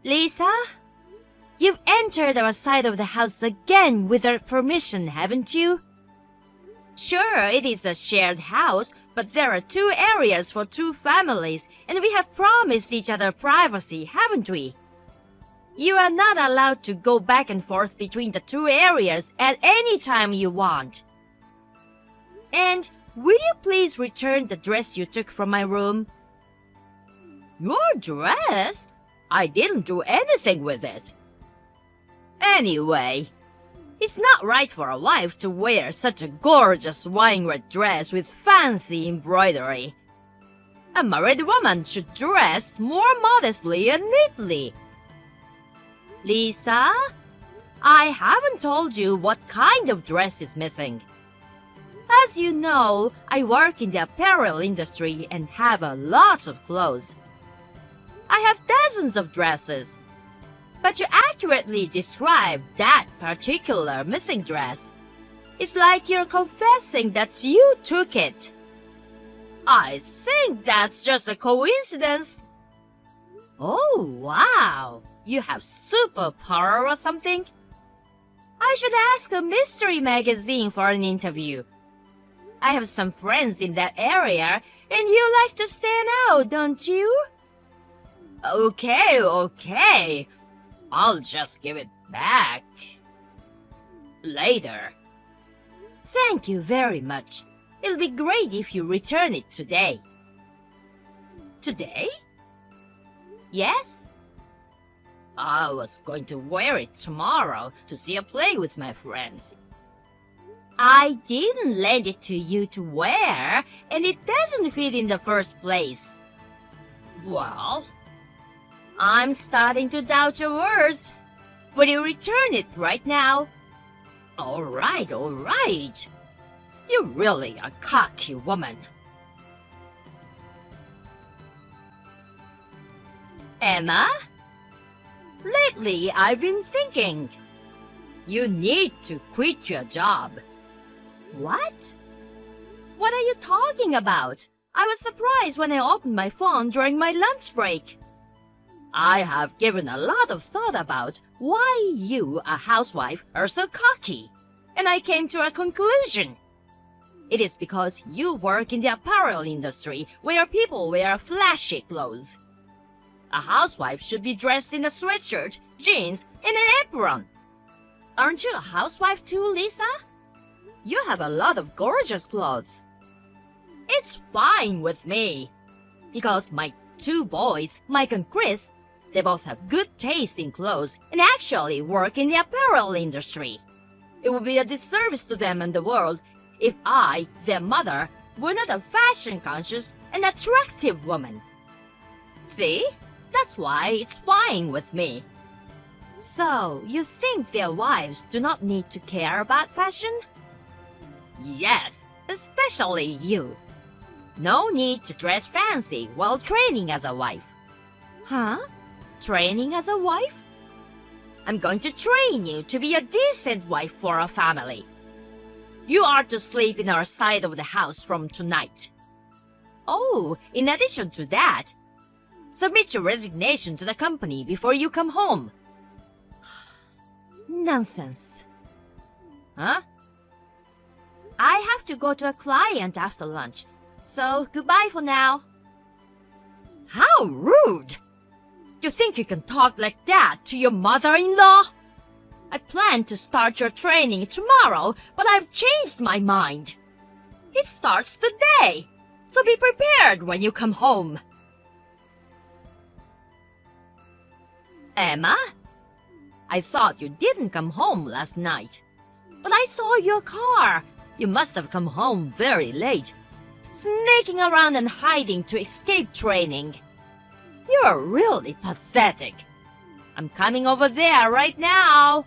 Lisa? You've entered our side of the house again without permission, haven't you? Sure, it is a shared house, but there are 2 areas for 2 families, and we have promised each other privacy, haven't we? You are not allowed to go back and forth between the 2 areas at any time you want. And will you please return the dress you took from my room? Your dress? I didn't do anything with it. Anyway, it's not right for a wife to wear such a gorgeous wine red dress with fancy embroidery. A married woman should dress more modestly and neatly. Lisa, I haven't told you what kind of dress is missing. As you know, I work in the apparel industry and have a lot of clothes. I have dozens of dresses. But you accurately described that particular missing dress. It's like you're confessing that you took it. I think that's just a coincidence. Oh, wow. You have superpower or something? I should ask a mystery magazine for an interview. I have some friends in that area, and you like to stand out, don't you? Okay. I'll just give it back. Later. Thank you very much. It'll be great if you return it today. Today? Yes. I was going to wear it tomorrow to see a play with my friends. I didn't lend it to you to wear, and it doesn't fit in the first place. Well, I'm starting to doubt your words. Will you return it right now? All right. You're really a cocky woman. Emma? Lately, I've been thinking. You need to quit your job. What? What are you talking about? I was surprised when I opened my phone during my lunch break. I have given a lot of thought about why you, a housewife, are so cocky, and I came to a conclusion. It is because you work in the apparel industry where people wear flashy clothes. A housewife should be dressed in a sweatshirt, jeans, and an apron. Aren't you a housewife too, Lisa? You have a lot of gorgeous clothes. It's fine with me, because my 2 boys, Mike and Chris, they both have good taste in clothes and actually work in the apparel industry. It would be a disservice to them and the world if I, their mother, were not a fashion-conscious and attractive woman. See? That's why it's fine with me. So, you think their wives do not need to care about fashion? Yes, especially you. No need to dress fancy while training as a wife. Huh? Training as a wife? I'm going to train you to be a decent wife for our family. You are to sleep in our side of the house from tonight. Oh, in addition to that, submit your resignation to the company before you come home. Nonsense. Huh? I have to go to a client after lunch, so goodbye for now. How rude! You think you can talk like that to your mother-in-law? I plan to start your training tomorrow, but I've changed my mind. It starts today, so be prepared when you come home. Emma? I thought you didn't come home last night. But I saw your car. You must have come home very late, sneaking around and hiding to escape training. You're really pathetic. I'm coming over there right now.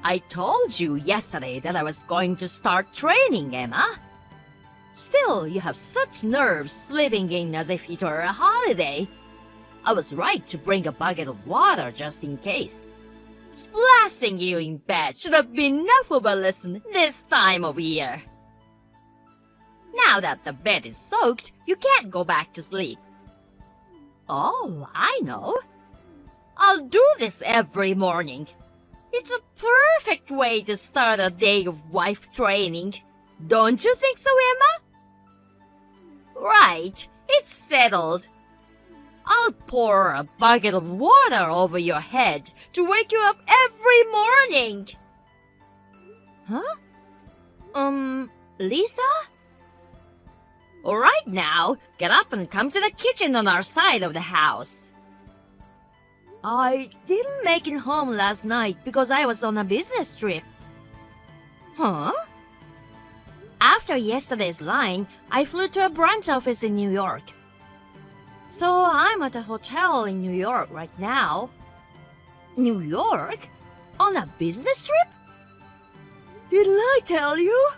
I told you yesterday that I was going to start training, Emma. Still, you have such nerves sleeping in as if it were a holiday. I was right to bring a bucket of water just in case. Splashing you in bed should have been enough of a lesson this time of year. Now that the bed is soaked, you can't go back to sleep. Oh, I know. I'll do this every morning. It's a perfect way to start a day of wife training. Don't you think so, Emma? Right, it's settled. I'll pour a bucket of water over your head to wake you up every morning. Huh? Lisa? All right now, get up and come to the kitchen on our side of the house. I didn't make it home last night because I was on a business trip. Huh? After yesterday's line, I flew to a branch office in New York. So I'm at a hotel in New York right now. New York? On a business trip? Didn't I tell you?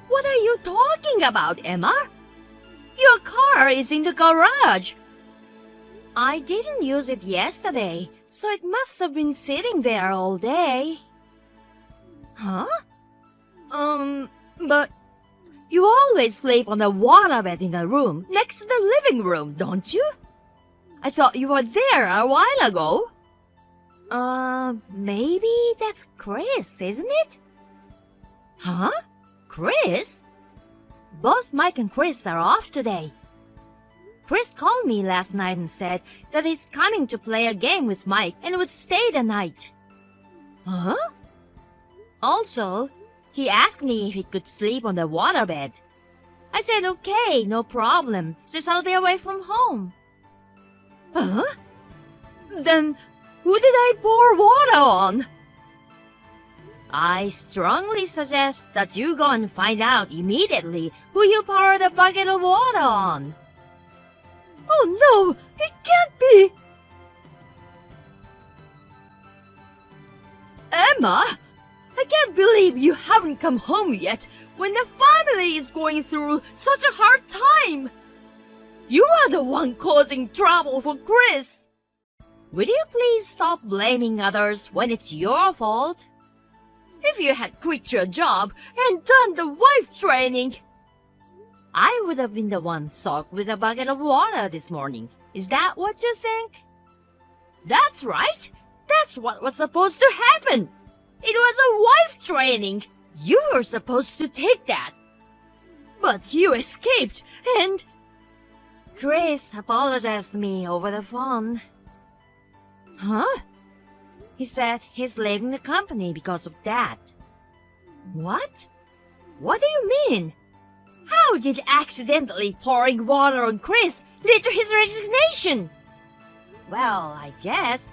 What are you talking about, Emma? Your car is in the garage. I didn't use it yesterday, so it must have been sitting there all day. Huh? But you always sleep on the waterbed in the room next to the living room, don't you? I thought you were there a while ago. Maybe that's Chris, isn't it? Huh? Chris? Both Mike and Chris are off today. Chris called me last night and said that he's coming to play a game with Mike and would stay the night. Huh? Also, he asked me if he could sleep on the waterbed. I said okay, no problem, since I'll be away from home. Huh? Then who did I pour water on? I strongly suggest that you go and find out immediately who you poured the bucket of water on. Oh no, it can't be! Emma, I can't believe you haven't come home yet when the family is going through such a hard time. You are the one causing trouble for Chris. Will you please stop blaming others when it's your fault? If you had quit your job and done the wife training, I would have been the one soaked with a bucket of water this morning. Is that what you think? That's right. That's what was supposed to happen. It was a wife training. You were supposed to take that. But you escaped and... Chris apologized to me over the phone. Huh? He said he's leaving the company because of that. What? What do you mean? How did accidentally pouring water on Chris lead to his resignation? Well, I guess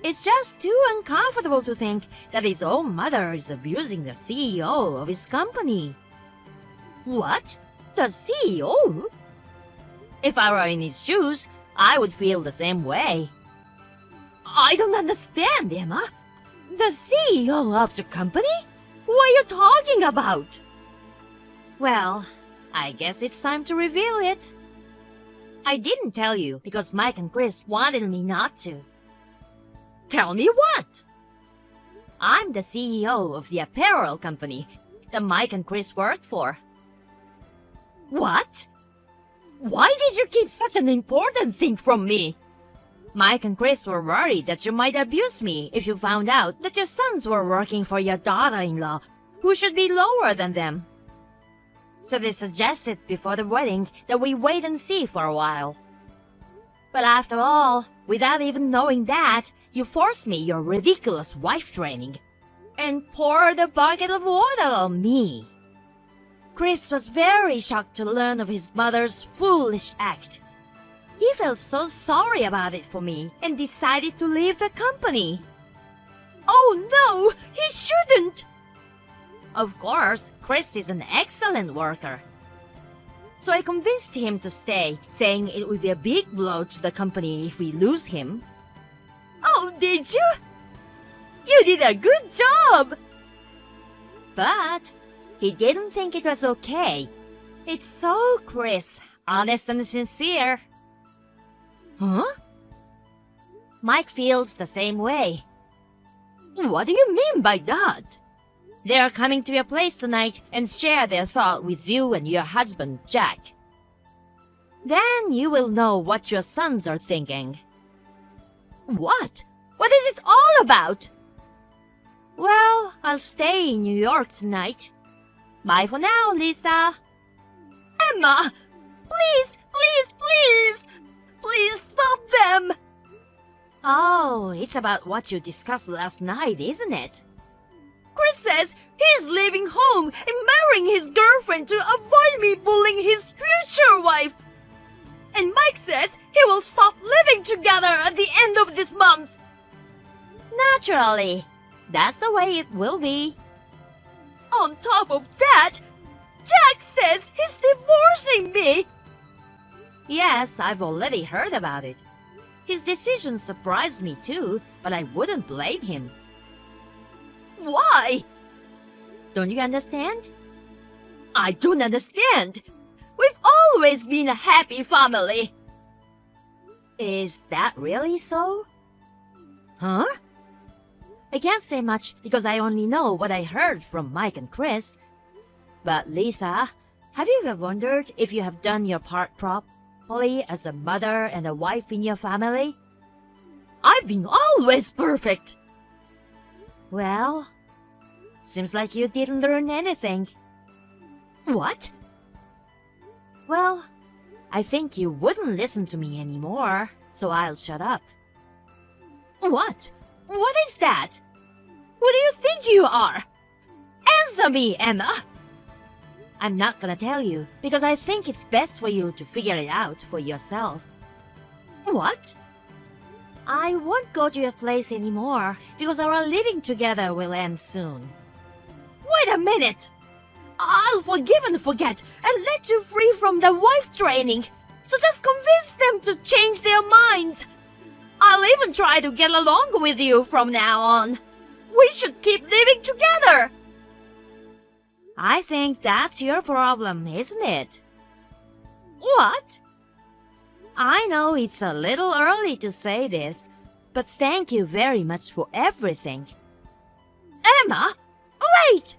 it's just too uncomfortable to think that his own mother is abusing the CEO of his company. What? The CEO? If I were in his shoes, I would feel the same way. I don't understand, Emma. The CEO of the company? Who are you talking about? Well, I guess it's time to reveal it. I didn't tell you because Mike and Chris wanted me not to. Tell me what? I'm the CEO of the apparel company that Mike and Chris worked for. What? Why did you keep such an important thing from me? Mike and Chris were worried that you might abuse me if you found out that your sons were working for your daughter-in-law, who should be lower than them. So they suggested before the wedding that we wait and see for a while. But after all, without even knowing that, you forced me your ridiculous wife training and poured a bucket of water on me. Chris was very shocked to learn of his mother's foolish act. He felt so sorry about it for me and decided to leave the company. Oh no, he shouldn't! Of course, Chris is an excellent worker. So I convinced him to stay, saying it would be a big blow to the company if we lose him. Oh, did you? You did a good job! But he didn't think it was okay. It's so Chris, honest and sincere. Huh? Mike feels the same way. What do you mean by that? They are coming to your place tonight and share their thought with you and your husband, Jack. Then you will know what your sons are thinking. What? What is it all about? Well, I'll stay in New York tonight. Bye for now, Lisa. Emma! Please, please, please! Please stop them! Oh, it's about what you discussed last night, isn't it? Chris says he's leaving home and marrying his girlfriend to avoid me bullying his future wife. And Mike says he will stop living together at the end of this month. Naturally. That's the way it will be. On top of that, Jack says he's divorcing me. Yes, I've already heard about it. His decision surprised me too, but I wouldn't blame him. Why? Don't you understand? I don't understand. We've always been a happy family. Is that really so? Huh? I can't say much because I only know what I heard from Mike and Chris. But Lisa, have you ever wondered if you have done your part properly as a mother and a wife in your family? I've been always perfect. Well, seems like you didn't learn anything. What? Well, I think you wouldn't listen to me anymore, so I'll shut up. What? What is that? Who do you think you are? Answer me, Emma! I'm not gonna tell you because I think it's best for you to figure it out for yourself. What? I won't go to your place anymore because our living together will end soon. Wait a minute! I'll forgive and forget and let you free from the wife training. So just convince them to change their minds. I'll even try to get along with you from now on. We should keep living together. I think that's your problem, isn't it? What? I know it's a little early to say this, but thank you very much for everything. Emma, wait!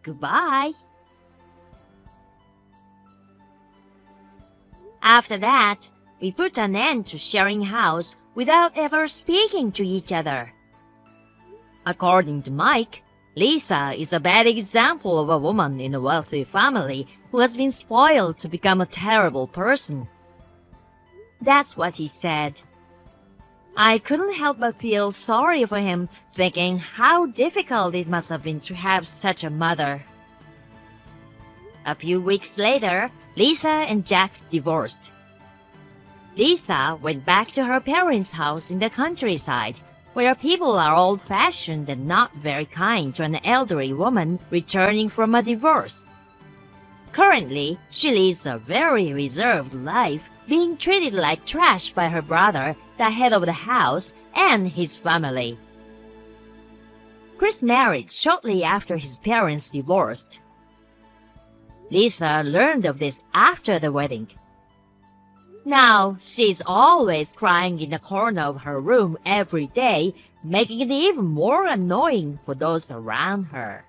Goodbye. After that, we put an end to sharing house without ever speaking to each other. According to Mike, Lisa is a bad example of a woman in a wealthy family who has been spoiled to become a terrible person. That's what he said. I couldn't help but feel sorry for him, thinking how difficult it must have been to have such a mother. A few weeks later, Lisa and Jack divorced. Lisa went back to her parents' house in the countryside, where people are old-fashioned and not very kind to an elderly woman returning from a divorce. Currently, she leads a very reserved life, being treated like trash by her brother, the head of the house, and his family. Chris married shortly after his parents divorced. Lisa learned of this after the wedding. Now, she's always crying in the corner of her room every day, making it even more annoying for those around her.